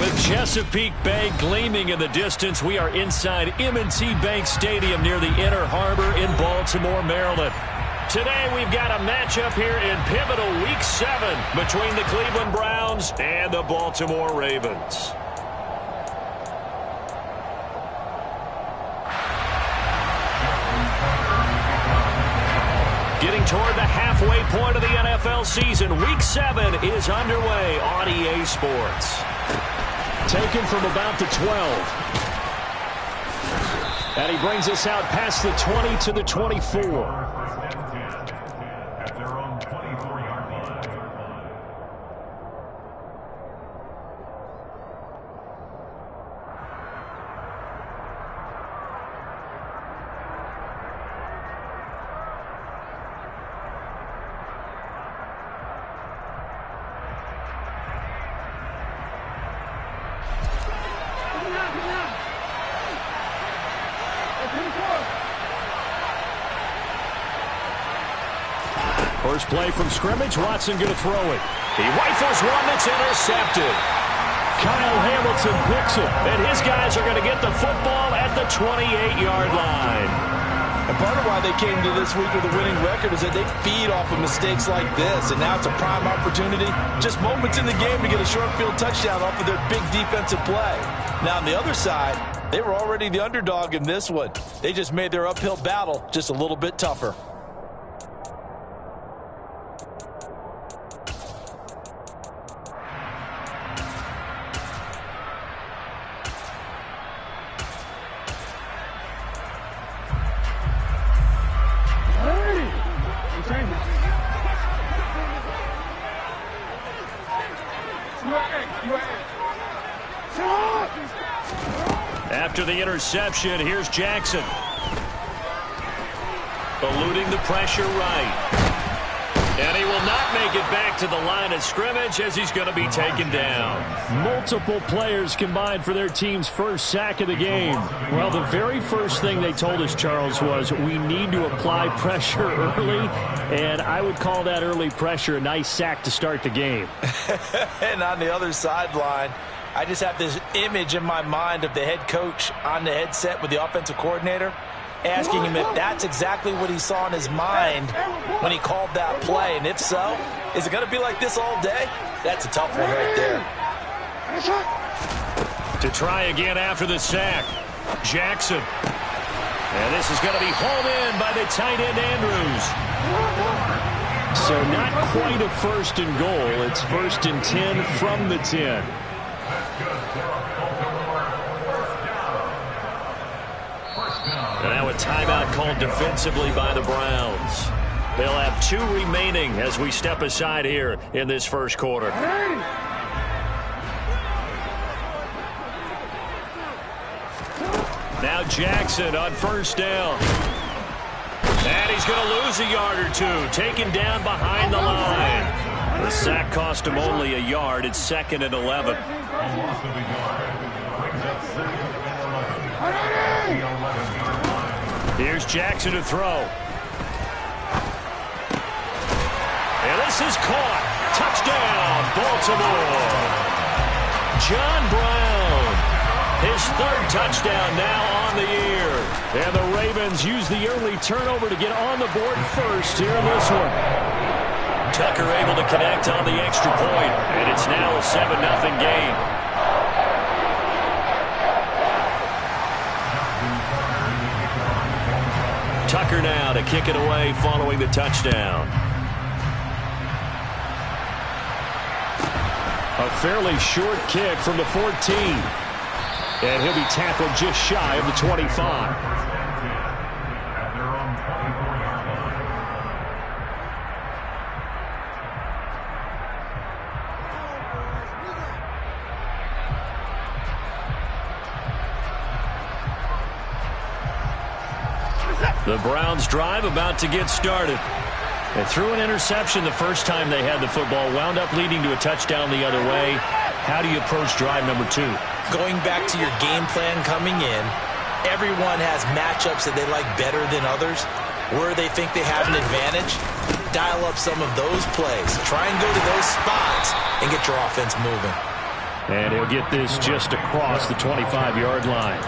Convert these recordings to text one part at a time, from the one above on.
With Chesapeake Bay gleaming in the distance, we are inside M&T Bank Stadium near the Inner Harbor in Baltimore, Maryland. Today we've got a matchup here in pivotal Week 7 between the Cleveland Browns and the Baltimore Ravens. Getting toward the halfway point of the NFL season, Week 7 is underway on EA Sports. Taken from about the 12. And he brings us out past the 20 to the 24. First play from scrimmage, Watson going to throw it. He rifles one that's intercepted. Kyle Hamilton picks it, and his guys are going to get the football at the 28-yard line. And part of why they came to this week with a winning record is that they feed off of mistakes like this, and now it's a prime opportunity, just moments in the game to get a short field touchdown off of their big defensive play. Now on the other side, they were already the underdog in this one. They just made their uphill battle just a little bit tougher. After the interception, here's Jackson. Eluding the pressure right. And he will not make it back to the line of scrimmage as he's going to be taken down. Multiple players combined for their team's first sack of the game. Well, the very first thing they told us, Charles, was we need to apply pressure early, and I would call that early pressure a nice sack to start the game. And on the other sideline, I just have this image in my mind of the head coach on the headset with the offensive coordinator asking him if that's exactly what he saw in his mind when he called that play. And if so, is it going to be like this all day? That's a tough one right there. To try again after the sack, Jackson. And this is going to be hauled in by the tight end Andrews. So not quite a first and goal. It's first and 10 from the 10. And now a timeout called defensively by the Browns. They'll have 2 remaining as we step aside here in this first quarter. Now Jackson on first down. And he's going to lose a yard or 2, taken down behind the line. The sack cost him only a yard. It's 2nd and 11. Here's Jackson to throw. And this is caught. Touchdown, Baltimore. John Brown, his 3rd touchdown now on the year. And the Ravens use the early turnover to get on the board first here in this one. Tucker able to connect on the extra point, and it's now a 7-0 game. Tucker now to kick it away following the touchdown. A fairly short kick from the 14. And he'll be tackled just shy of the 25. The Browns drive about to get started. They threw an interception the first time they had the football, wound up leading to a touchdown the other way. How do you approach drive number 2? Going back to your game plan coming in, everyone has matchups that they like better than others. Where they think they have an advantage, dial up some of those plays. Try and go to those spots and get your offense moving. And he'll get this just across the 25-yard line.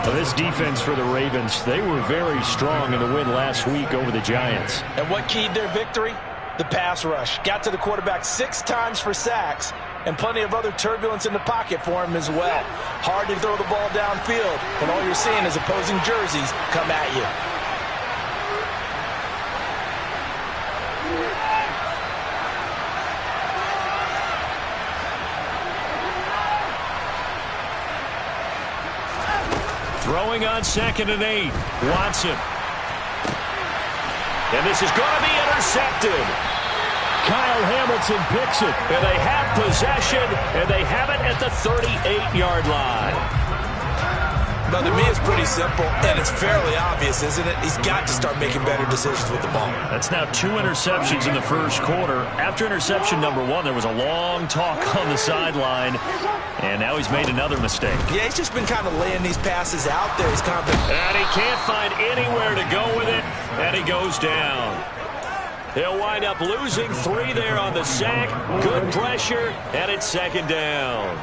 Well, this defense for the Ravens, they were very strong in the win last week over the Giants. And what keyed their victory? The pass rush. Got to the quarterback 6 times for sacks, and plenty of other turbulence in the pocket for him as well. Hard to throw the ball downfield when all you're seeing is opposing jerseys come at you. Throwing on 2nd and 8. Watson. And this is going to be intercepted. Kyle Hamilton picks it. And they have possession, and they have it at the 38-yard line. Now, to me, it's pretty simple, and it's fairly obvious, isn't it? He's got to start making better decisions with the ball. That's now 2 interceptions in the first quarter. After interception number 1, there was a long talk on the sideline, and now he's made another mistake. Yeah, he's just been kind of laying these passes out there. He's kind of been... And he can't find anywhere to go with it, and he goes down. He'll wind up losing 3 there on the sack. Good pressure, and it's 2nd down.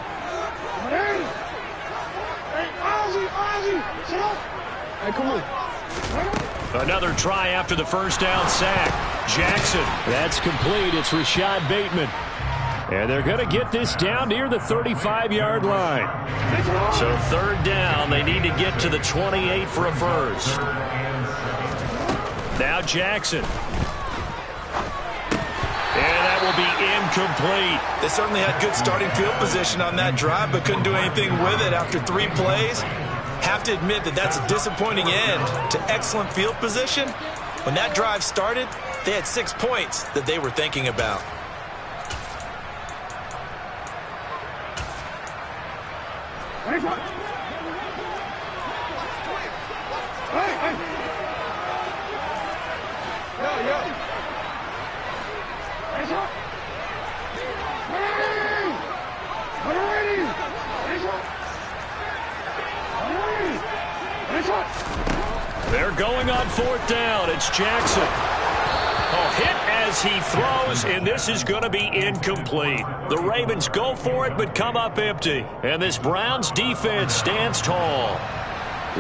Hey, come on. Another try after the first down sack. Jackson. That's complete. It's Rashad Bateman. And they're going to get this down near the 35-yard line. So 3rd down, they need to get to the 28 for a first. Now Jackson. And that will be incomplete. They certainly had good starting field position on that drive, but couldn't do anything with it after 3 plays. Have to admit that that's a disappointing end to excellent field position. When that drive started, they had 6 points that they were thinking about. They're going on 4th down. It's Jackson. Hit as he throws, and this is going to be incomplete. The Ravens go for it, but come up empty. And this Browns defense stands tall.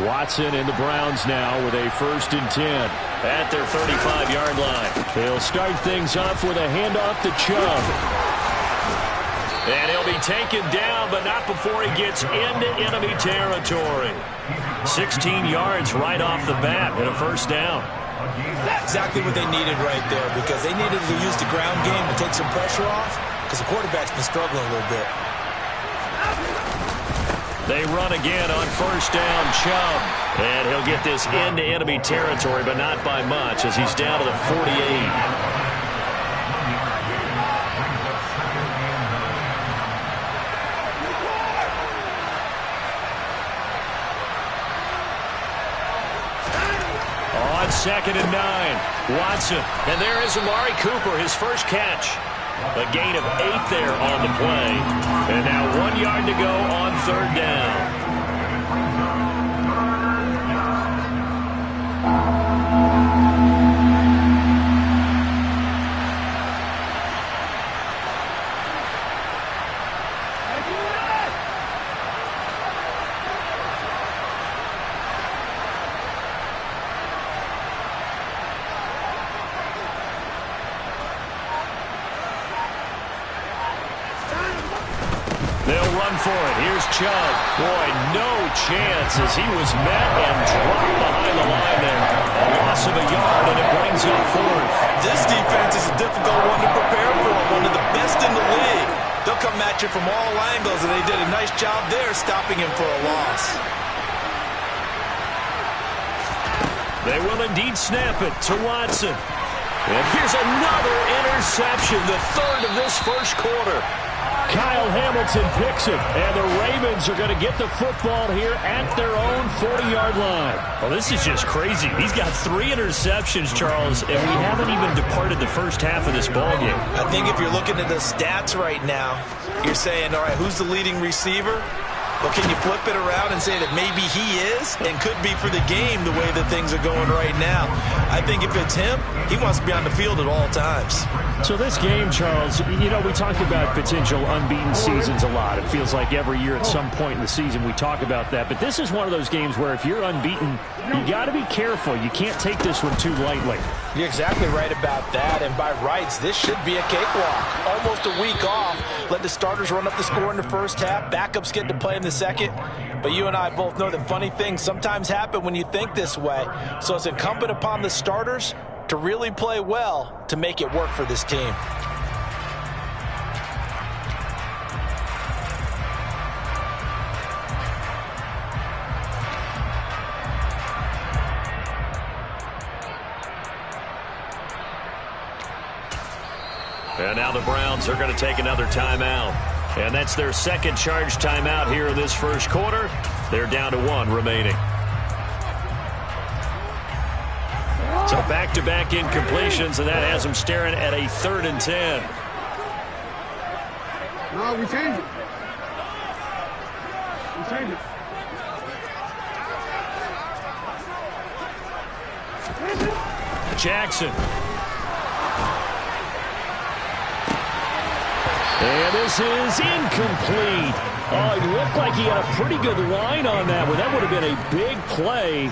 Watson and the Browns now with a 1st and 10. At their 35-yard line. They'll start things off with a handoff to Chubb. And he'll be taken down, but not before he gets into enemy territory. 16 yards right off the bat and a 1st down. Exactly what they needed right there, because they needed to use the ground game to take some pressure off, because the quarterback's been struggling a little bit. They run again on 1st down, Chubb. And he'll get this into enemy territory, but not by much, as he's down to the 48. On 2nd and 9, Watson. And there is Amari Cooper, his first catch. A gain of 8 there on the play. And now 1 yard to go on 3rd down. For it. Here's Chubb. Boy, no chance as he was met and dropped behind the line there. A loss of a yard, and it brings up 4th. This defense is a difficult one to prepare for, one of the best in the league. They'll come at you from all angles, and they did a nice job there stopping him for a loss. They will indeed snap it to Watson. And here's another interception, the 3rd of this first quarter. Kyle Hamilton picks it, and the Ravens are going to get the football here at their own 40-yard line. Well, this is just crazy. He's got 3 interceptions, Charles, and we haven't even departed the first half of this ballgame. I think if you're looking at the stats right now, you're saying, all right, who's the leading receiver? Well, can you flip it around and say that maybe he is and could be for the game the way that things are going right now? I think if it's him, he wants to be on the field at all times. So this game, Charles, you know, we talk about potential unbeaten seasons a lot. It feels like every year at some point in the season we talk about that. But this is one of those games where if you're unbeaten, you got to be careful. You can't take this one too lightly. You're exactly right about that. And by rights, this should be a cakewalk. Almost a week off. Let the starters run up the score in the first half. Backups get to play in the second. But you and I both know that funny things sometimes happen when you think this way. So it's incumbent upon the starters to really play well to make it work for this team. And now the Browns are going to take another timeout. And that's their second charge timeout here in this first quarter. They're down to 1 remaining. So back-to-back incompletions, and that has them staring at a 3rd and 10. No, we changed it. We changed it. Jackson. And this is incomplete. Oh, it looked like he had a pretty good line on that one. That would have been a big play,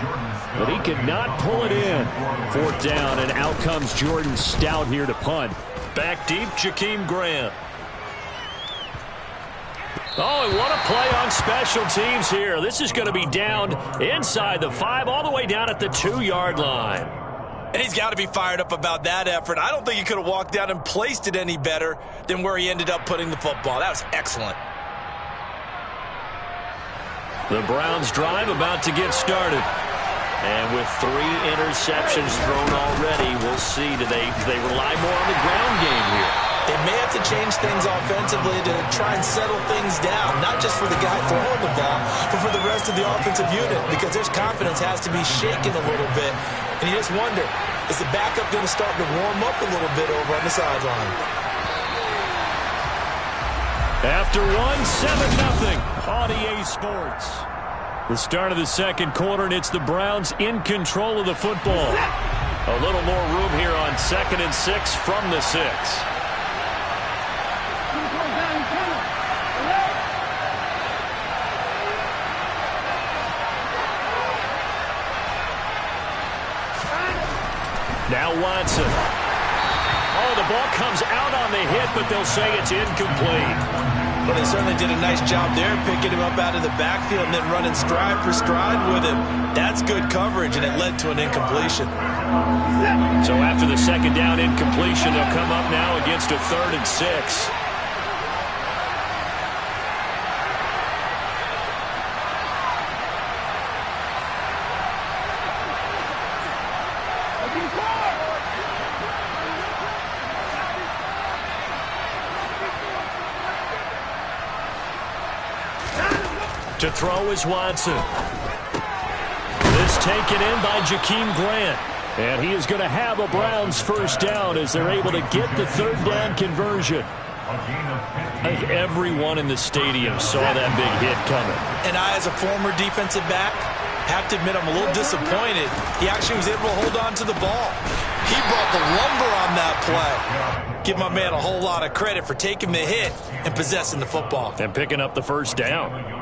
but he could not pull it in. 4th down, and out comes Jordan Stout here to punt. Back deep, Jakeem Grant. Oh, and what a play on special teams here. This is going to be down inside the 5, all the way down at the 2-yard line. And he's got to be fired up about that effort. I don't think he could have walked down and placed it any better than where he ended up putting the football. That was excellent. The Browns drive about to get started. And with 3 interceptions thrown already, we'll see. Do they rely more on the ground game here? They may have to change things offensively to try and settle things down, not just for the guy throwing the ball, but for the rest of the offensive unit, because their confidence has to be shaken a little bit. And you just wonder, is the backup going to start to warm up a little bit over on the sideline? After 7-0 on EA Sports. The start of the second quarter, and it's the Browns in control of the football. A little more room here on 2nd and 6 from the 6. Now Watson. Oh, the ball comes out on the hit, but they'll say it's incomplete. Well, they certainly did a nice job there, picking him up out of the backfield and then running stride for stride with him. That's good coverage, and it led to an incompletion. So after the 2nd down incompletion, they'll come up now against a 3rd and 6. To throw is Watson. This taken in by Jakeem Grant. And he is going to have a Browns 1st down as they're able to get the 3rd down conversion. I think everyone in the stadium saw that big hit coming. And I, as a former defensive back, have to admit I'm a little disappointed. He actually was able to hold on to the ball. He brought the lumber on that play. Give my man a whole lot of credit for taking the hit and possessing the football. And picking up the 1st down.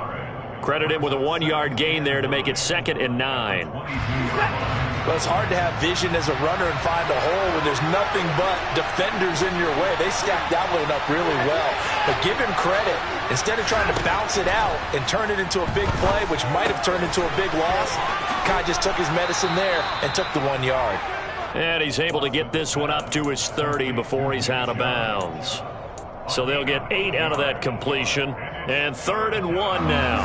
Credit him with a 1-yard gain there to make it 2nd and 9. Well, it's hard to have vision as a runner and find a hole when there's nothing but defenders in your way. They stacked that one up really well. But give him credit. Instead of trying to bounce it out and turn it into a big play, which might have turned into a big loss, Kai just took his medicine there and took the 1 yard. And he's able to get this one up to his 30 before he's out of bounds. So they'll get 8 out of that completion. And 3rd and 1 now.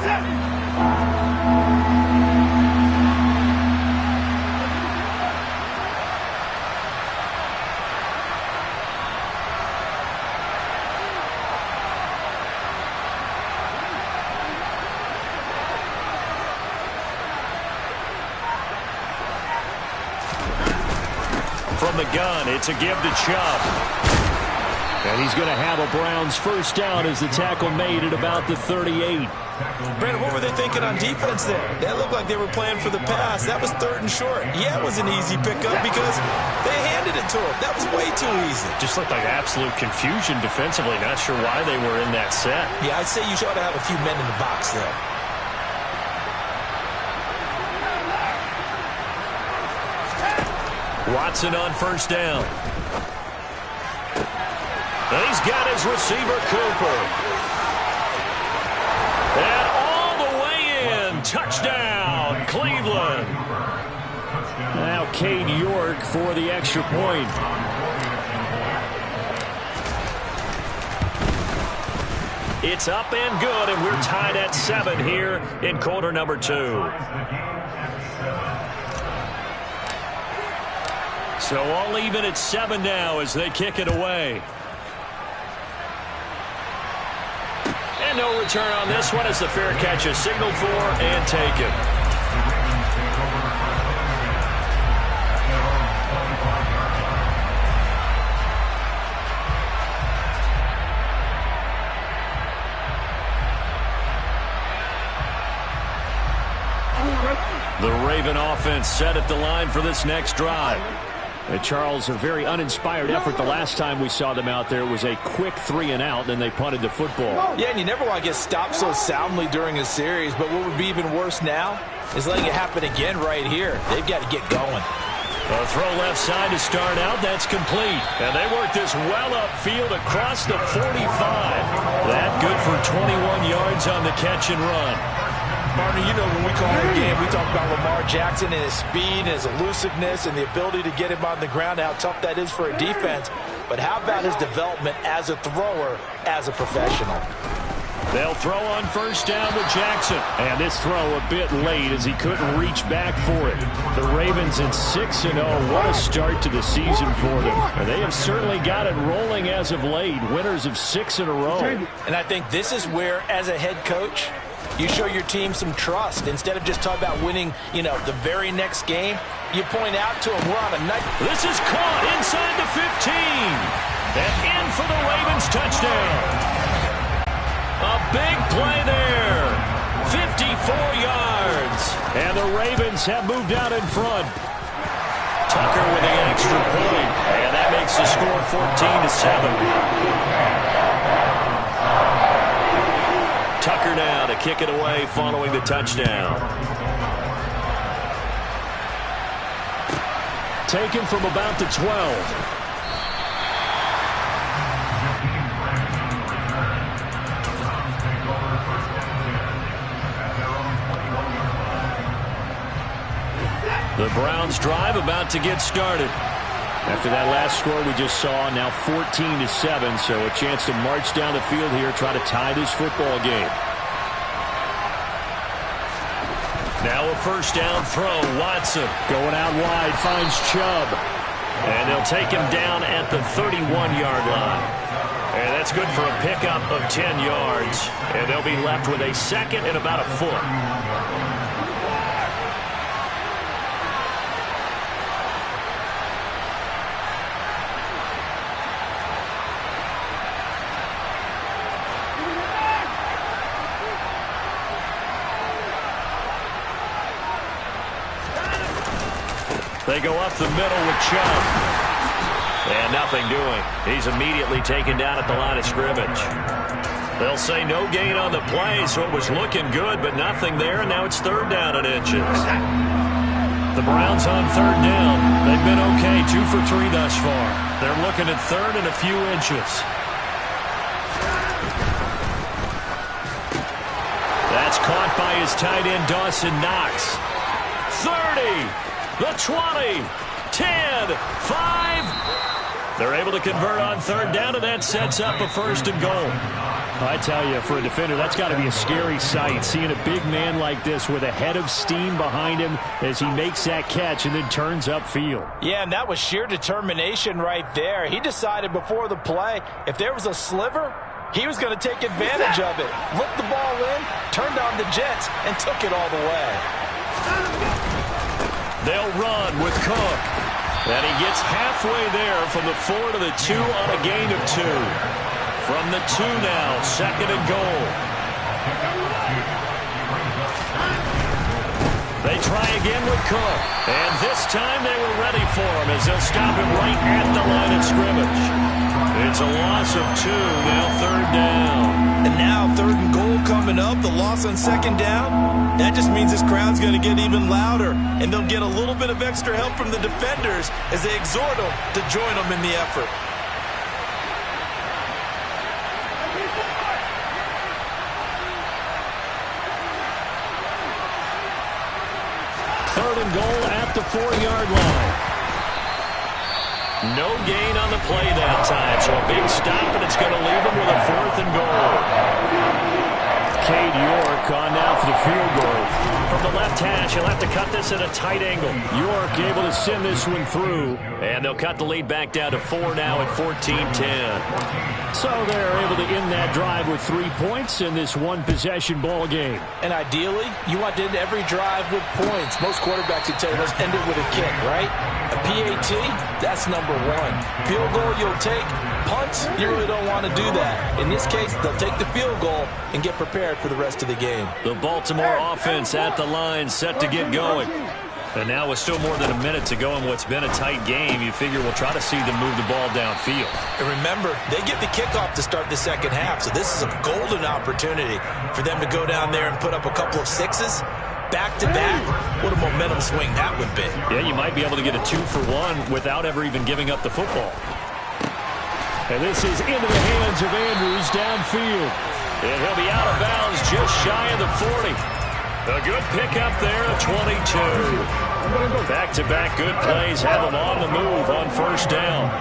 From the gun, it's a give to Chubb. And he's going to have a Browns first down as the tackle made at about the 38. Brandon, what were they thinking on defense there? That looked like they were playing for the pass. That was 3rd and short. Yeah, it was an easy pickup because they handed it to him. That was way too easy. Just looked like absolute confusion defensively. Not sure why they were in that set. Yeah, I'd say you ought to have a few men in the box there. Watson on first down. And he's got his receiver, Cooper. And all the way in. Touchdown, Cleveland. Now Cade York for the extra point. It's up and good, and we're tied at 7 here in quarter number 2. So all even at 7 now as they kick it away. And no return on this one as the fair catch is signaled for and taken. The Raven offense set at the line for this next drive. And Charles, a very uninspired effort the last time we saw them out there. It was a quick 3 and out, then they punted the football. Yeah, and you never want to get stopped so soundly during a series, but what would be even worse now is letting it happen again right here. They've got to get going. A throw left side to start out. That's complete. And they work this well upfield across the 45. That good for 21 yards on the catch and run. Martin, you know when we call the game, we talk about Lamar Jackson and his speed and his elusiveness and the ability to get him on the ground, how tough that is for a defense. But how about his development as a thrower, as a professional? They'll throw on first down to Jackson. And this throw a bit late as he couldn't reach back for it. The Ravens at 6-0. What a start to the season for them. And they have certainly got it rolling as of late. Winners of 6 in a row. And I think this is where, as a head coach, you show your team some trust. Instead of just talking about winning, the very next game, you point out to them, we're on a night. This is caught inside the 15. And in for the Ravens touchdown. A big play there. 54 yards. And the Ravens have moved out in front. Tucker with the extra point. And that makes the score 14-7. Tucker now to kick it away following the touchdown. Taken from about the 12. The Browns drive about to get started. After that last score we just saw, now 14-7, so a chance to march down the field here, try to tie this football game. Now a first down throw. Watson going out wide, finds Chubb. And they'll take him down at the 31-yard line. And that's good for a pickup of 10 yards. And they'll be left with a second and about a foot. They go up the middle with Chubb. And nothing doing. He's immediately taken down at the line of scrimmage. They'll say no gain on the play, so it was looking good, but nothing there, and now it's 3rd down and inches. The Browns on 3rd down. They've been okay, 2 for 3 thus far. They're looking at 3rd and a few inches. That's caught by his tight end, Dawson Knox. 30. The 20, 10, 5. They're able to convert on 3rd down, and that sets up a 1st and goal. I tell you, for a defender, that's got to be a scary sight, seeing a big man like this with a head of steam behind him as he makes that catch and then turns upfield. Yeah, and that was sheer determination right there. He decided before the play, if there was a sliver, he was going to take advantage of it. Looked the ball in, turned on the jets, and took it all the way. They'll run with Cook. And he gets halfway there from the 4 to the 2 on a gain of 2. From the 2 now, 2nd and goal. They try again with Cook. And this time they were ready for him as they'll stop him right at the line of scrimmage. It's a loss of 2, now 3rd down. And now 3rd and goal coming up, the loss on 2nd down. That just means this crowd's going to get even louder, and they'll get a little bit of extra help from the defenders as they exhort them to join them in the effort. Third and goal at the 4-yard line. No gain on the play that time, so a big stop, and it's going to leave him with a 4th and goal. Cade York on now for the field goal. From the left hash, he'll have to cut this at a tight angle. York able to send this one through. And they'll cut the lead back down to 4 now at 14-10. So they're able to end that drive with 3 points in this one-possession ball game. And ideally, you want to end every drive with points. Most quarterbacks would tell you, let's end it with a kick, right? A PAT, that's number 1. Field goal you'll take. Punts, you really don't want to do that. In this case, they'll take the field goal and get prepared for the rest of the game. The Baltimore offense at the line, set to get going. And now with still more than a minute to go in what's been a tight game, you figure we'll try to see them move the ball downfield. And remember, they get the kickoff to start the second half, so this is a golden opportunity for them to go down there and put up a couple of sixes. Back-to-back, what a momentum swing that would be. Yeah, you might be able to get a 2-for-1 without ever even giving up the football. And this is into the hands of Andrews downfield. And he'll be out of bounds just shy of the 40. A good pickup there at 22. Back-to-back good plays have them on the move on 1st down.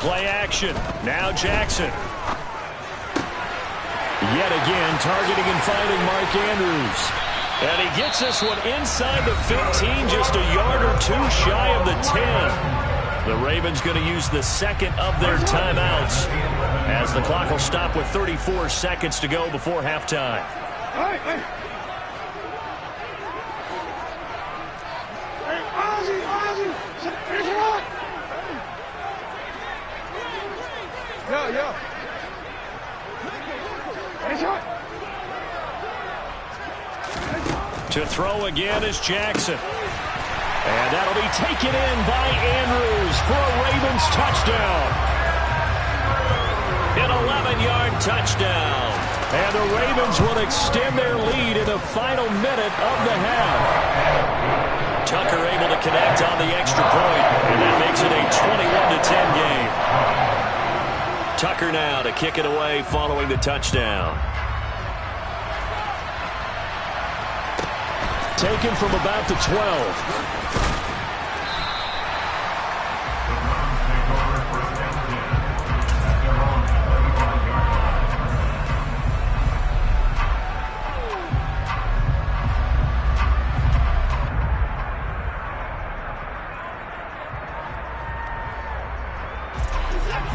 Play action. Now Jackson. Yet again, targeting and finding Mark Andrews. And he gets this one inside the 15, just a yard or 2 shy of the 10. The Ravens going to use the 2nd of their timeouts as the clock will stop with 34 seconds to go before halftime. To throw again is Jackson. And that'll be taken in by Andrews for a Ravens touchdown. An 11-yard touchdown. And the Ravens will extend their lead in the final minute of the half. Tucker able to connect on the extra point, and that makes it a 21-10 game. Tucker now to kick it away following the touchdown. Taken from about the 12.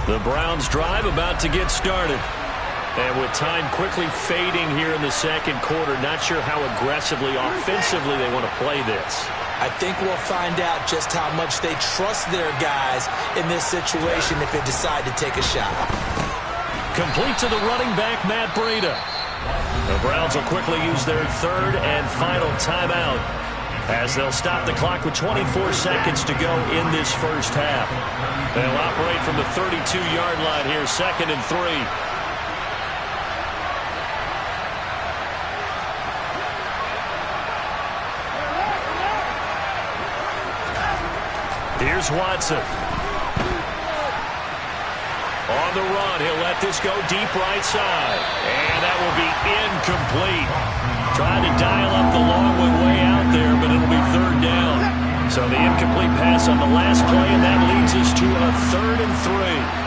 The Browns drive about to get started. And with time quickly fading here in the 2nd quarter, not sure how aggressively, offensively they want to play this. I think we'll find out just how much they trust their guys in this situation if they decide to take a shot. Complete to the running back, Matt Breida. The Browns will quickly use their 3rd and final timeout as they'll stop the clock with 24 seconds to go in this 1st half. They'll operate from the 32-yard line here, 2nd and 3. Here's Watson. On the run, he'll let this go deep right side. And that will be incomplete. Tried to dial up the long one way out there, but it'll be 3rd down. So the incomplete pass on the last play, and that leads us to a 3rd and 3.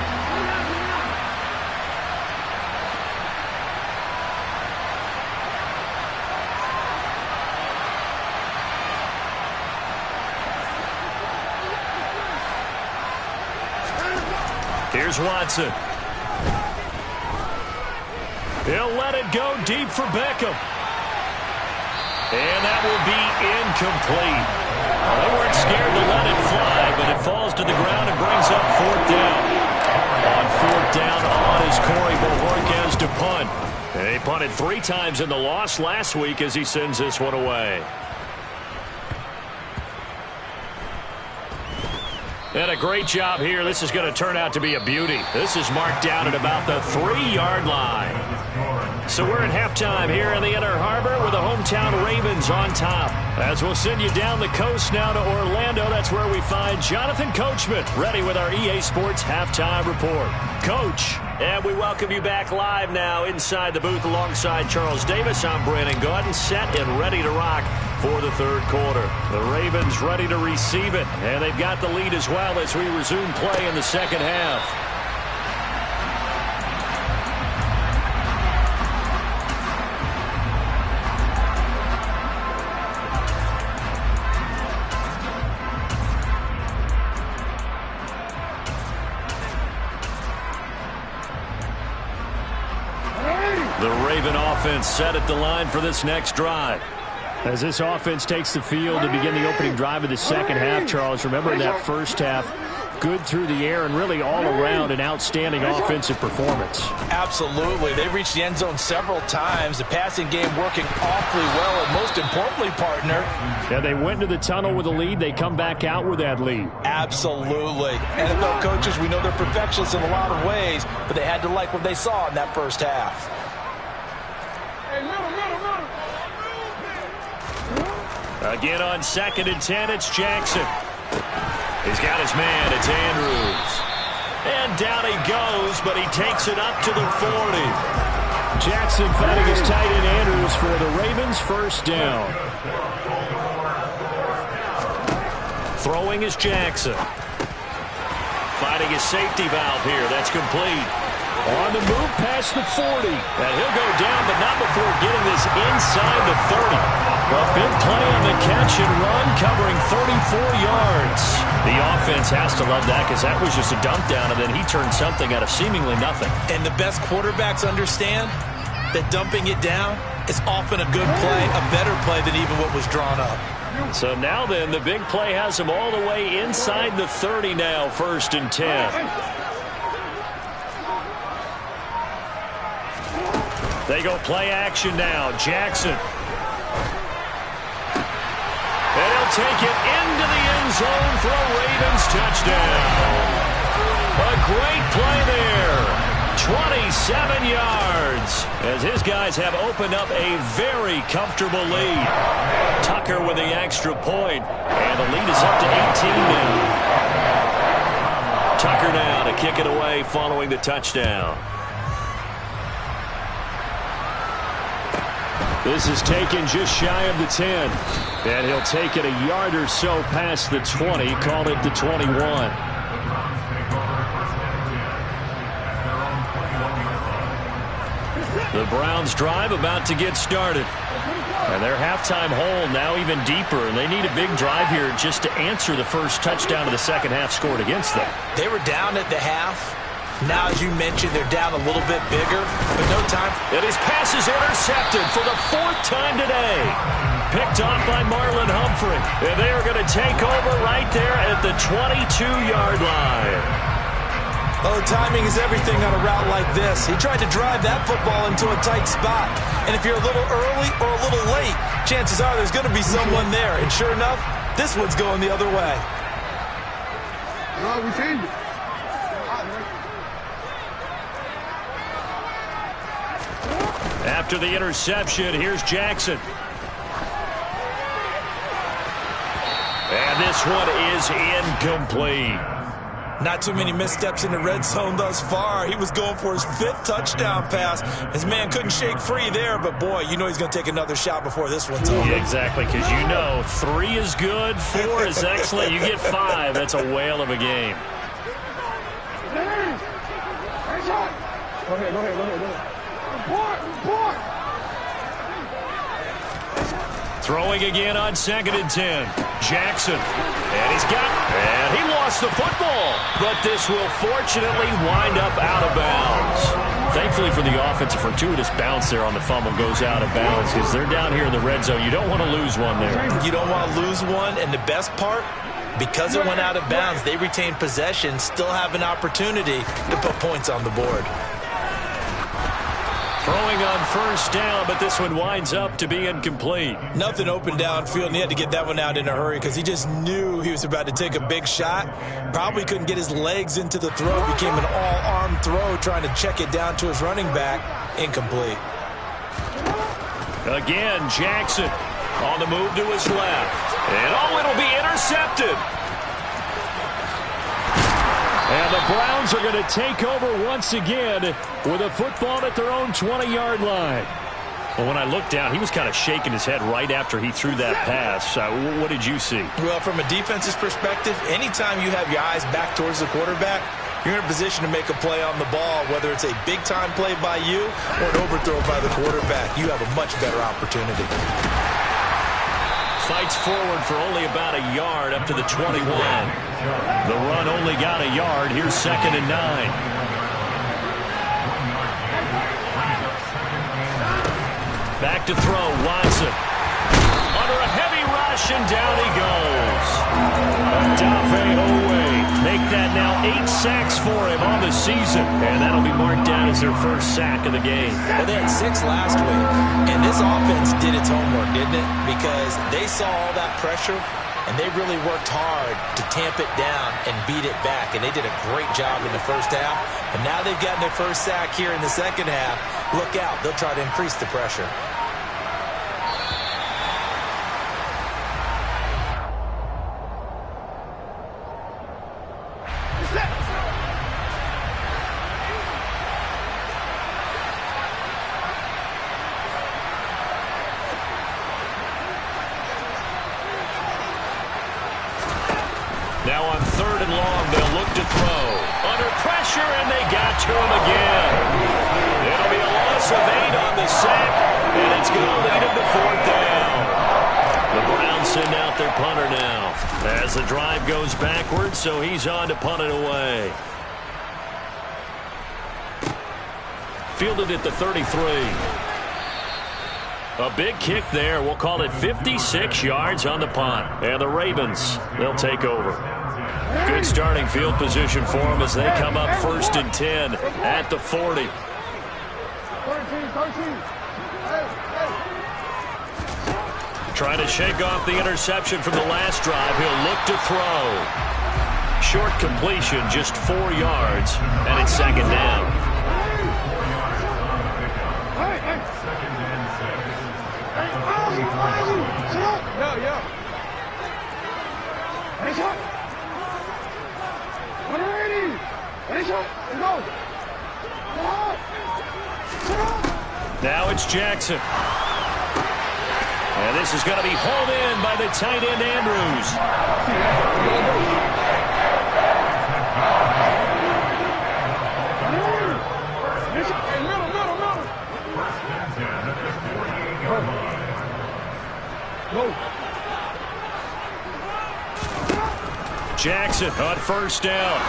Here's Watson. He'll let it go deep for Beckham. And that will be incomplete. Well, they weren't scared to let it fly, but it falls to the ground and brings up fourth down. On fourth down on is Corey Bojorquez to punt. And he punted 3 times in the loss last week as he sends this one away. And a great job here. This is going to turn out to be a beauty. This is marked down at about the 3-yard line. So we're at halftime here in the Inner Harbor with the hometown Ravens on top. As we'll send you down the coast now to Orlando, that's where we find Jonathan Coachman ready with our EA Sports Halftime Report. Coach, and we welcome you back live now inside the booth alongside Charles Davis. I'm Brandon Gaudin, set and ready to rock for the third quarter. The Ravens ready to receive it, and they've got the lead as well as we resume play in the second half. The Raven offense set at the line for this next drive. As this offense takes the field to begin the opening drive of the second half, Charles, remember in that first half, good through the air and really all around an outstanding offensive performance. Absolutely. They reached the end zone several times. The passing game working awfully well, and most importantly, partner. Yeah, they went into the tunnel with a lead. They come back out with that lead. Absolutely. NFL coaches, we know they're perfectionists in a lot of ways, but they had to like what they saw in that first half. Again on 2nd and 10, it's Jackson. He's got his man, it's Andrews. And down he goes, but he takes it up to the 40. Jackson fighting his tight end Andrews for the Ravens' first down. Throwing is Jackson. Fighting his safety valve here, that's complete. On the move past the 40. And he'll go down, but not before getting this inside the 30. Well, big play on the catch and run, covering 34 yards. The offense has to love that because that was just a dump down, and then he turned something out of seemingly nothing. And the best quarterbacks understand that dumping it down is often a good play, a better play than even what was drawn up. So now then, the big play has him all the way inside the 30 now, 1st and 10. They go play action now. Jackson. And he'll take it into the end zone for a Ravens touchdown. A great play there. 27 yards. As his guys have opened up a very comfortable lead. Tucker with the extra point. And the lead is up to 18 now. Tucker now to kick it away following the touchdown. This is taken just shy of the 10. And he'll take it a yard or so past the 20. Call it the 21. The Browns drive about to get started. And their halftime hole now even deeper. And they need a big drive here just to answer the first touchdown of the second half scored against them. They were down at the half. Now, as you mentioned, they're down a little bit bigger, but no time. And his pass is intercepted for the 4th time today. Picked off by Marlon Humphrey. And they are going to take over right there at the 22-yard line. Oh, timing is everything on a route like this. He tried to drive that football into a tight spot. And if you're a little early or a little late, chances are there's going to be someone there. And sure enough, this one's going the other way. No, we changed it. After the interception, here's Jackson. And this one is incomplete. Not too many missteps in the red zone thus far. He was going for his 5th touchdown pass. His man couldn't shake free there, but boy, you know he's going to take another shot before this one's over. Yeah, exactly, because you know 3 is good, 4 is excellent. You get 5, that's a whale of a game. Go ahead. Throwing again on 2nd and 10. Jackson. And he lost the football. But this will fortunately wind up out of bounds. Thankfully for the offense, a fortuitous bounce there on the fumble goes out of bounds because they're down here in the red zone. You don't want to lose one there. You don't want to lose one, and the best part, because it went out of bounds, they retained possession, still have an opportunity to put points on the board. Throwing on 1st down, but this one winds up to be incomplete. Nothing open downfield, and he had to get that one out in a hurry because he just knew he was about to take a big shot. Probably couldn't get his legs into the throw. Became an all-arm throw, trying to check it down to his running back. Incomplete. Again, Jackson on the move to his left. And it'll be intercepted. And the Browns are going to take over once again with a football at their own 20-yard line. Well, when I looked down, he was kind of shaking his head right after he threw that pass. What did you see? Well, from a defense's perspective, anytime you have your eyes back towards the quarterback, you're in a position to make a play on the ball, whether it's a big-time play by you or an overthrow by the quarterback. You have a much better opportunity. Fights forward for only about a yard up to the 21. The run only got a yard. Here's 2nd and 9. Back to throw, Watson. Under a heavy rush, and down he goes. Make that now 8 sacks for him on the season. And that'll be marked down as their first sack of the game. Well, they had 6 last week. And this offense did its homework, didn't it? Because they saw all that pressure, and they really worked hard to tamp it down and beat it back. And they did a great job in the first half. And now they've gotten their first sack here in the second half. Look out. They'll try to increase the pressure. Now on 3rd and long, they'll look to throw. Under pressure, and they got to him again. It'll be a loss of 8 on the sack, and it's going to lead him to 4th down. The Browns send out their punter now as the drive goes backwards, so he's on to punt it away. Fielded at the 33. A big kick there. We'll call it 56 yards on the punt. And the Ravens, they'll take over. Good starting field position for them as they come up 1st and 10 at the 40. 13. Trying to shake off the interception from the last drive. He'll look to throw. Short completion, just 4 yards, and it's 2nd down. Now it's Jackson. And this is going to be hauled in by the tight end, Andrews. Jackson on 1st down.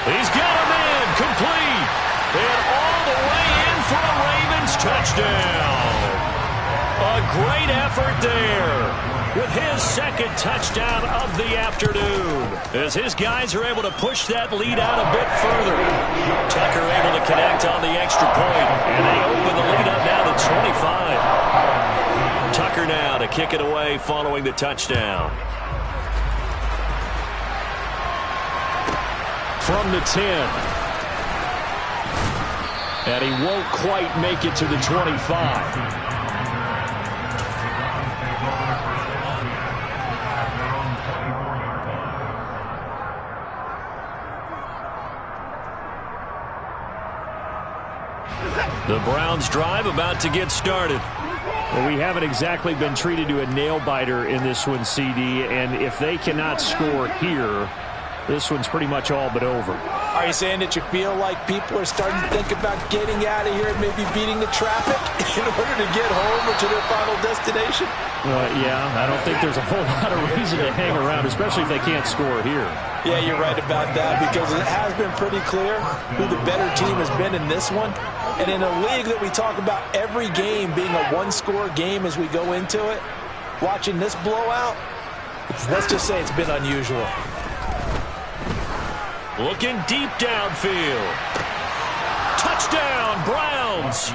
He's got him in, complete. And all the way in for a Ravens touchdown. A great effort there with his 2nd touchdown of the afternoon as his guys are able to push that lead out a bit further. Tucker able to connect on the extra point, and they open the lead up now to 25. Tucker now to kick it away following the touchdown. From the 10. And he won't quite make it to the 25. The Browns drive about to get started. Well, we haven't exactly been treated to a nail-biter in this one, CD, and if they cannot score here, this one's pretty much all but over. All Are you saying that you feel like people are starting to think about getting out of here and maybe beating the traffic in order to get home or to their final destination? Yeah, I don't think there's a whole lot of reason to hang around, especially if they can't score here. Yeah, you're right about that, because it has been pretty clear who the better team has been in this one. And in a league that we talk about every game being a one-score game as we go into it, watching this blowout, let's just say it's been unusual. Looking deep downfield. Touchdown, Browns.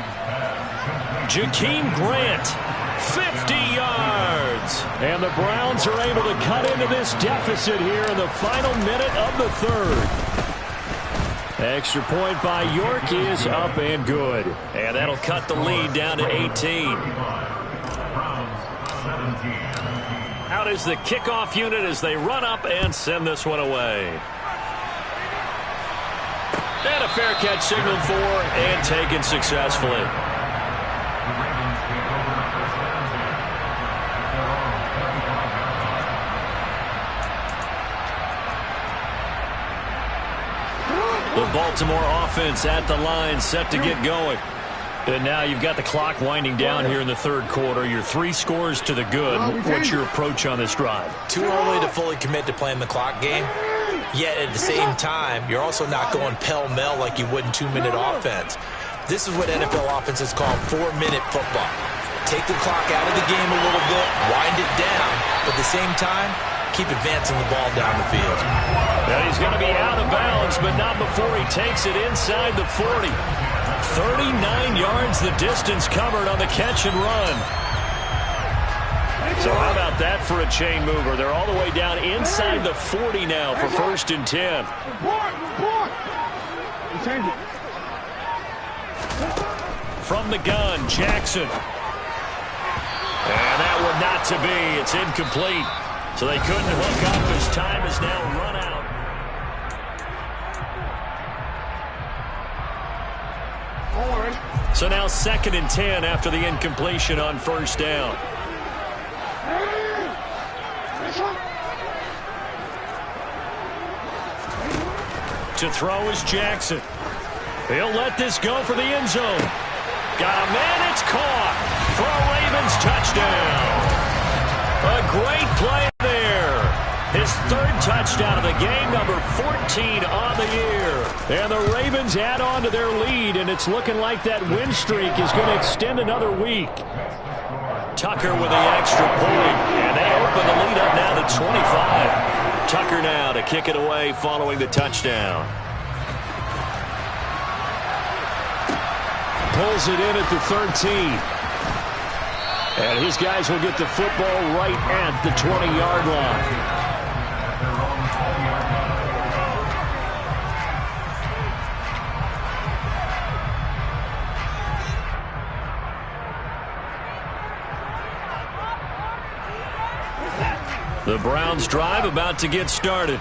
Jakeem Grant, 50 yards. And the Browns are able to cut into this deficit here in the final minute of the third. Extra point by York is up and good. And that'll cut the lead down to 18. Out is the kickoff unit as they run up and send this one away. And a fair catch signaled for and taken successfully. The Baltimore offense at the line, set to get going. And now you've got the clock winding down here in the third quarter. Your 3 scores to the good. What's your approach on this drive? Too early to fully commit to playing the clock game. Yet at the same time, you're also not going pell-mell like you would in 2-minute offense. This is what NFL offenses call 4-minute football. Take the clock out of the game a little bit, wind it down, but at the same time, keep advancing the ball down the field. And he's going to be out of bounds, but not before he takes it inside the 40. 39 yards the distance covered on the catch and run. So how about that for a chain mover? They're all the way down inside the 40 now for 1st and 10. From the gun, Jackson. And that one not to be. It's incomplete. So they couldn't hook up as time is now run out. So now 2nd and 10 after the incompletion on 1st down. To throw is Jackson. He'll let this go for the end zone. Got a man, it's caught for a Ravens touchdown. A great play there. His 3rd touchdown of the game, number 14 on the year. And the Ravens add on to their lead, and it's looking like that win streak is going to extend another week. Tucker with the extra point, and they open the lead up now to 25. Tucker now to kick it away following the touchdown. Pulls it in at the 13. And his guys will get the football right at the 20-yard line. The Browns drive about to get started.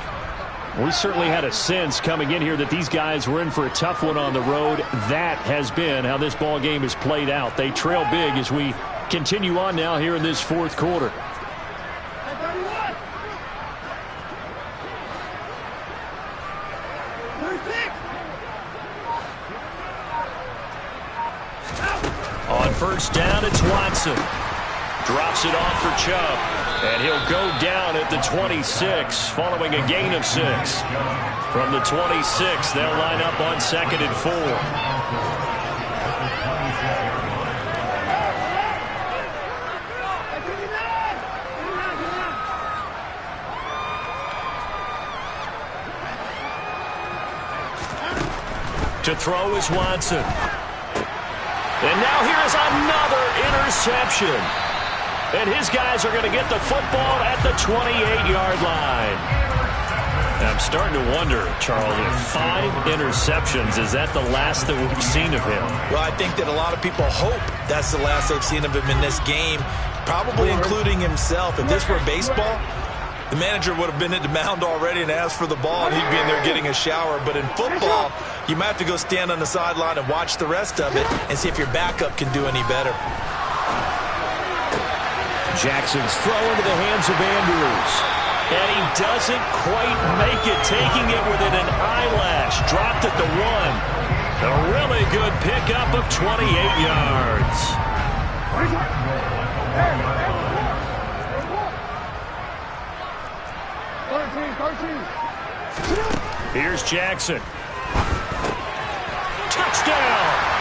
We certainly had a sense coming in here that these guys were in for a tough one on the road. That has been how this ball game has played out. They trail big as we continue on now here in this 4th quarter. On 1st down, it's Watson. Drops it off for Chubb. And he'll go down at the 26 following a gain of 6. From the 26, they'll line up on 2nd and 4. To throw is Watson. And now here is another interception. And his guys are going to get the football at the 28-yard line. I'm starting to wonder, Charles, if 5 interceptions, is that the last that we've seen of him? Well, I think that a lot of people hope that's the last they've seen of him in this game, probably including himself. If this were baseball, the manager would have been at the mound already and asked for the ball, and he'd be in there getting a shower. But in football, you might have to go stand on the sideline and watch the rest of it and see if your backup can do any better. Jackson's throw into the hands of Andrews. And he doesn't quite make it, taking it within an eyelash. Dropped at the 1. A really good pickup of 28 yards. Here's Jackson. Touchdown!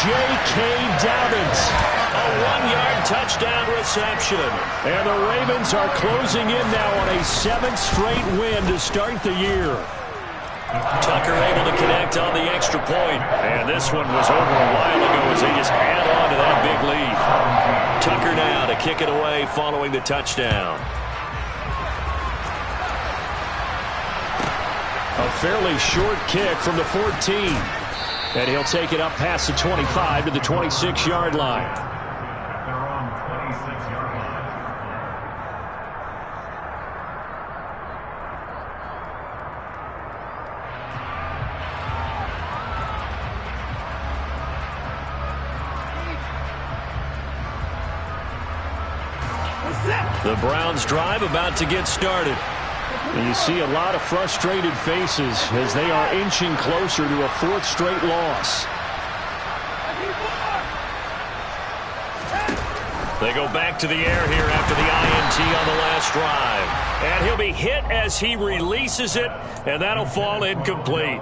J.K. Dobbins. A 1-yard touchdown reception. And the Ravens are closing in now on a 7th straight win to start the year. Tucker able to connect on the extra point. And this one was over a while ago as they just add on to that big lead. Tucker now to kick it away following the touchdown. A fairly short kick from the 14. And he'll take it up past the 25 to the 26-yard line. The Browns drive about to get started. And you see a lot of frustrated faces as they are inching closer to a 4th straight loss. They go back to the air here after the INT on the last drive. And he'll be hit as he releases it, and that'll fall incomplete.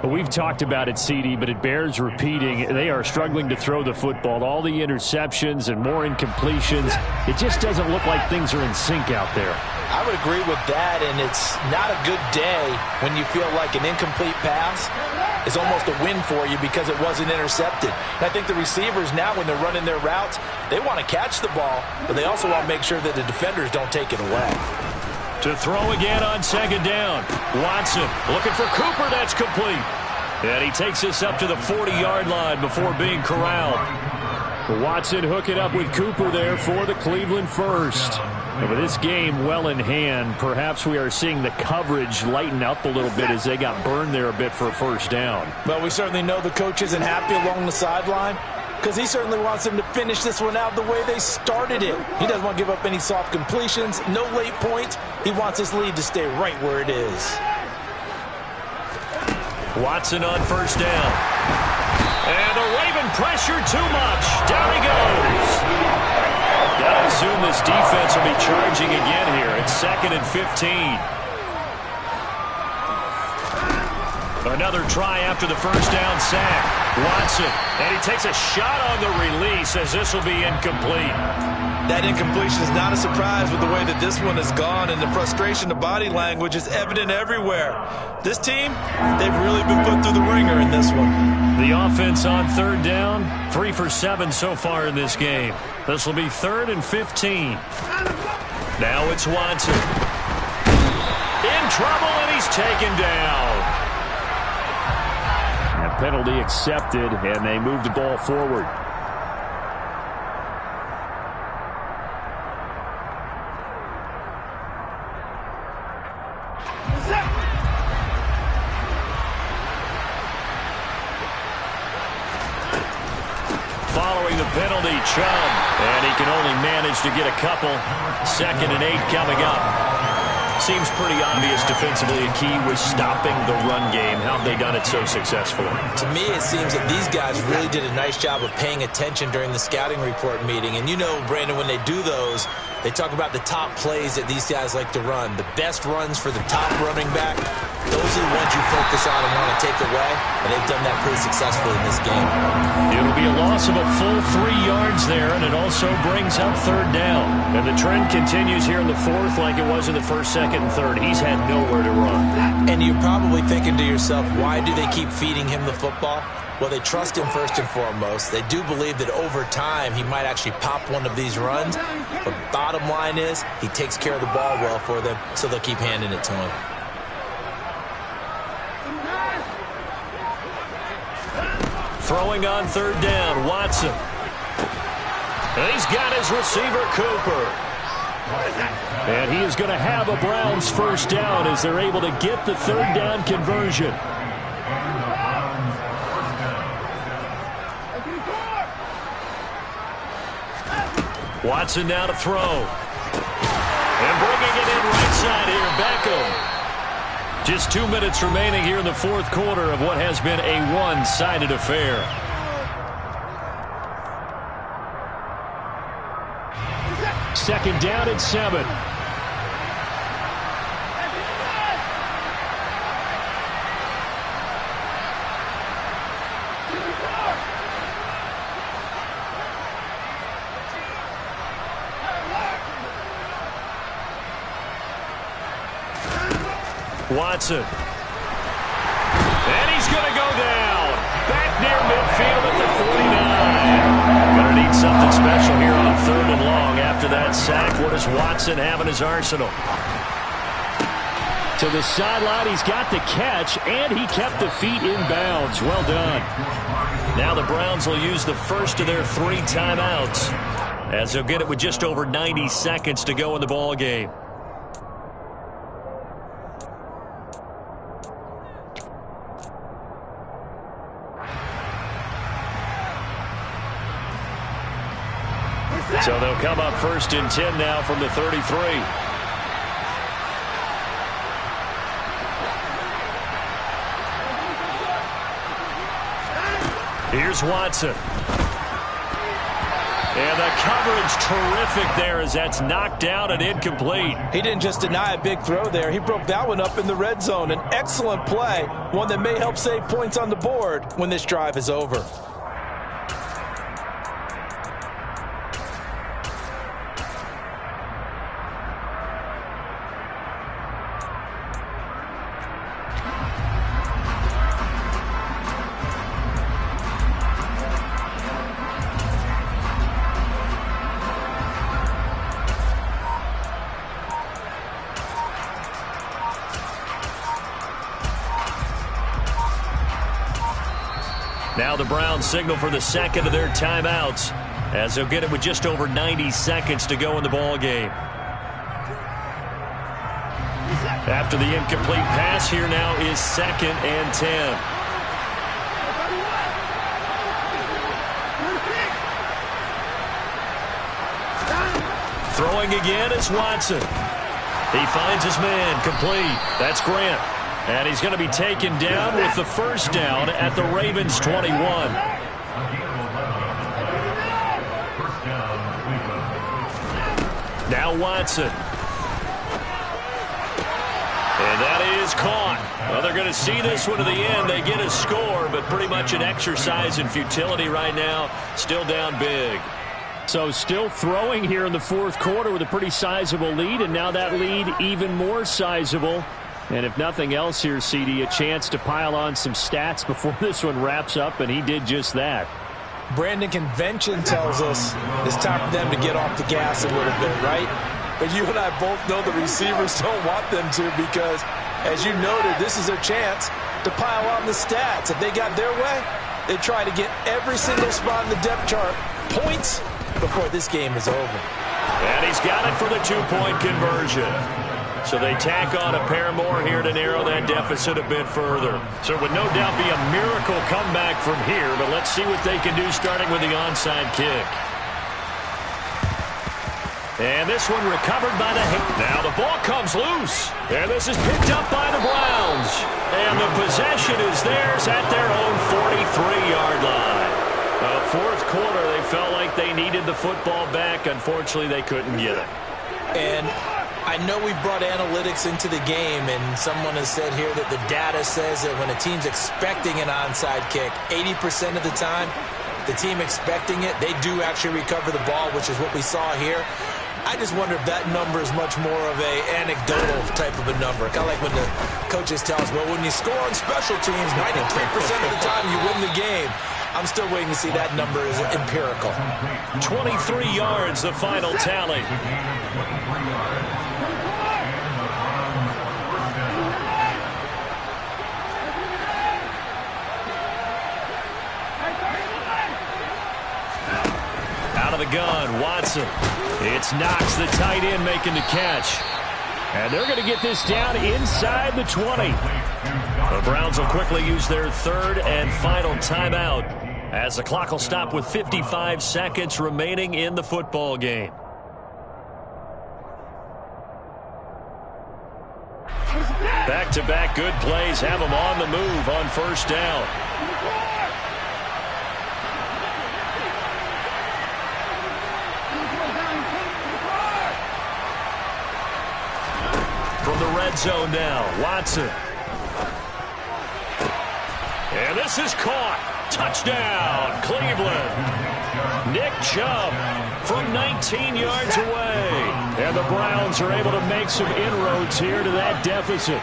We've talked about it, CD, but it bears repeating. They are struggling to throw the football. All the interceptions and more incompletions. It just doesn't look like things are in sync out there. I would agree with that, and it's not a good day when you feel like an incomplete pass is almost a win for you because it wasn't intercepted. And I think the receivers now, when they're running their routes, they want to catch the ball, but they also want to make sure that the defenders don't take it away. To throw again on 2nd down. Watson looking for Cooper. That's complete. And he takes us up to the 40-yard line before being corralled. Watson hooking up with Cooper there for the Cleveland first. And with this game well in hand, perhaps we are seeing the coverage lighten up a little bit as they got burned there a bit for a 1st down. Well, we certainly know the coach isn't happy along the sideline because he certainly wants them to finish this one out the way they started it. He doesn't want to give up any soft completions, no late points. He wants his lead to stay right where it is. Watson on 1st down. And the Raven pressure too much. Down he goes. Gotta assume this defense will be charging again here. It's 2nd and 15. Another try after the 1st down sack. Watson, and he takes a shot on the release as this will be incomplete. That incompletion is not a surprise with the way that this one has gone, and the frustration, the body language is evident everywhere. This team, they've really been put through the ringer in this one. The offense on 3rd down, 3 for 7 so far in this game. This will be 3rd and 15. Now it's Watson. In trouble, and he's taken down. A penalty accepted, and they move the ball forward. Following the penalty, Chubb, and he can only manage to get a couple. 2nd and 8 coming up. Seems pretty obvious defensively a key was stopping the run game. How have they done it so successfully? To me, it seems that these guys really did a nice job of paying attention during the scouting report meeting. And you know, Brandon, when they do those, they talk about the top plays that these guys like to run. The best runs for the top running back, those are the ones you focus on and want to take away. And they've done that pretty successfully in this game. It'll be a loss of a full 3 yards there, and it also brings up 3rd down. And the trend continues here in the 4th like it was in the 1st, 2nd, and 3rd. He's had nowhere to run. And you're probably thinking to yourself, why do they keep feeding him the football? Well, they trust him first and foremost. They do believe that over time he might actually pop one of these runs. But bottom line is he takes care of the ball well for them, so they'll keep handing it to him. Throwing on 3rd down, Watson. And he's got his receiver, Cooper. And he is going to have a Browns 1st down as they're able to get the 3rd down conversion. Watson now to throw. And bringing it in right side here, Beckham. Just 2 minutes remaining here in the fourth quarter of what has been a one-sided affair. Second down and 7. Watson. And he's going to go down. Back near midfield at the 49. Going to need something special here on 3rd and long after that sack. What does Watson have in his arsenal? To the sideline, he's got the catch, and he kept the feet in bounds. Well done. Now the Browns will use the first of their 3 timeouts, as they'll get it with just over 90 seconds to go in the ball game. So they'll come up 1st and 10 now from the 33. Here's Watson. And the coverage terrific there as that's knocked down and incomplete. He didn't just deny a big throw there. He broke that one up in the red zone. An excellent play, one that may help save points on the board when this drive is over. Now the Browns signal for the second of their timeouts, as they'll get it with just over 90 seconds to go in the ball game. After the incomplete pass, here now is 2nd and 10. Throwing again is Watson. He finds his man, complete. That's Grant. And he's going to be taken down with the first down at the Ravens 21. Now Watson. And that is caught. Well, they're going to see this one to the end. They get a score, but pretty much an exercise in futility right now. Still down big. So still throwing here in the fourth quarter with a pretty sizable lead, and now that lead even more sizable. And if nothing else here, CD, a chance to pile on some stats before this one wraps up, and he did just that. Brandon, convention tells us it's time for them to get off the gas a little bit, right? But you and I both know the receivers don't want them to, because, as you noted, this is their chance to pile on the stats. If they got their way, they try to get every single spot in the depth chart points before this game is over. And he's got it for the 2-point conversion. So they tack on a pair more here to narrow that deficit a bit further. So it would no doubt be a miracle comeback from here, but let's see what they can do starting with the onside kick. And this one recovered by the hit. Now the ball comes loose. And this is picked up by the Browns. And the possession is theirs at their own 43-yard line. Fourth quarter, they felt like they needed the football back. Unfortunately, they couldn't get it. And I know we've brought analytics into the game, and someone has said here that the data says that when a team's expecting an onside kick, 80% of the time, the team expecting it, they do actually recover the ball, which is what we saw here. I just wonder if that number is much more of a anecdotal type of a number. Kind of like when the coaches tell us, well, when you score on special teams, 93% of the time you win the game. I'm still waiting to see that number is empirical. 23 yards, the final tally. Out of the gun, Watson. It's Knox, the tight end, making the catch. And they're going to get this down inside the 20. The Browns will quickly use their third and final timeout as the clock will stop with 55 seconds remaining in the football game. Back-to-back good plays have them on the move on first down. From the red zone now, Watson. And this is caught. Touchdown, Cleveland. Nick Chubb from 19 yards away. And the Browns are able to make some inroads here to that deficit.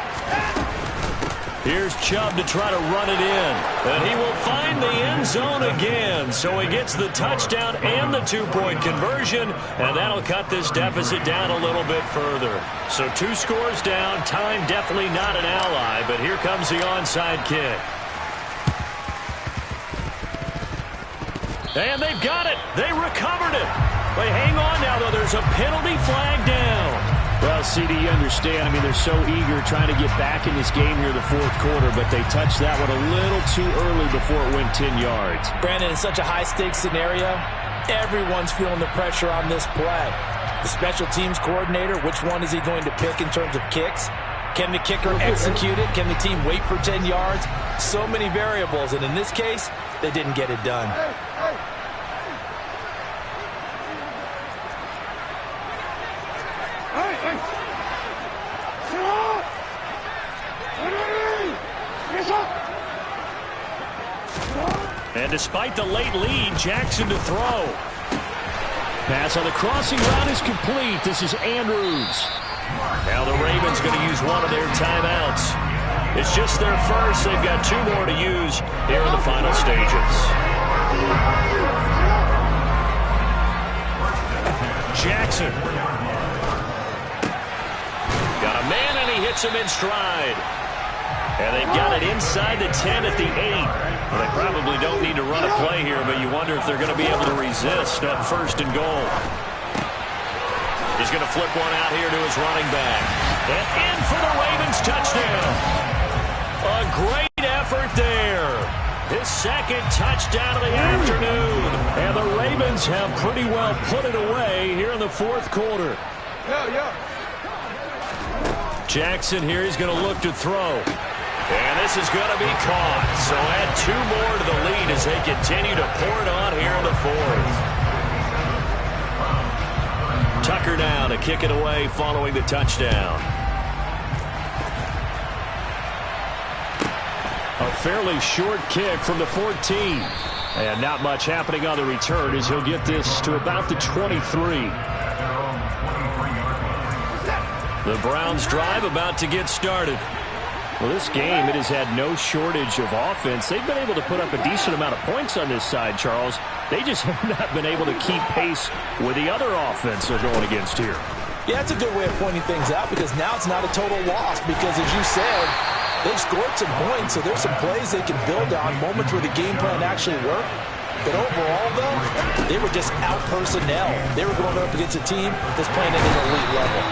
Here's Chubb to try to run it in. And he will find the end zone again. So he gets the touchdown and the two-point conversion. And that'll cut this deficit down a little bit further. So 2 scores down. Time definitely not an ally. But here comes the onside kick. And they've got it. They recovered it. They hang on now, though. There's a penalty flag down. Well, CD, you understand. I mean, they're so eager trying to get back in this game here in the fourth quarter, but they touched that one a little too early before it went 10 yards. Brandon, in such a high-stakes scenario, everyone's feeling the pressure on this play. The special teams coordinator, which one is he going to pick in terms of kicks? Can the kicker execute it? Can the team wait for 10 yards? So many variables, and in this case, they didn't get it done. And despite the late lead, Jackson to throw. Pass on the crossing route is complete. This is Andrews. Now the Ravens going to use one of their timeouts. It's just their first. They've got 2 more to use here in the final stages. Jackson. Got a man, and he hits him in stride. And they've got it inside the 10 at the 8. Well, they probably don't need to run a play here, but you wonder if they're going to be able to resist on first and goal. He's going to flip one out here to his running back. And in for the Ravens touchdown. A great effort there. His second touchdown of the afternoon. And the Ravens have pretty well put it away here in the fourth quarter. Jackson here, he's going to look to throw. And this is going to be caught. So add 2 more to the lead as they continue to pour it on here in the fourth. Tucker now to kick it away following the touchdown. A fairly short kick from the 14. And not much happening on the return as he'll get this to about the 23. The Browns drive about to get started. Well, this game, it has had no shortage of offense. They've been able to put up a decent amount of points on this side, Charles. They just have not been able to keep pace with the other offense they're going against here. Yeah, that's a good way of pointing things out because now it's not a total loss because, as you said, they've scored some points, so there's some plays they can build on, moments where the game plan actually worked. But overall, though, they were just out personnel. They were going up against a team that's playing at an elite level.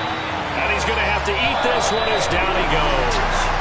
And he's going to have to eat this one as down he goes.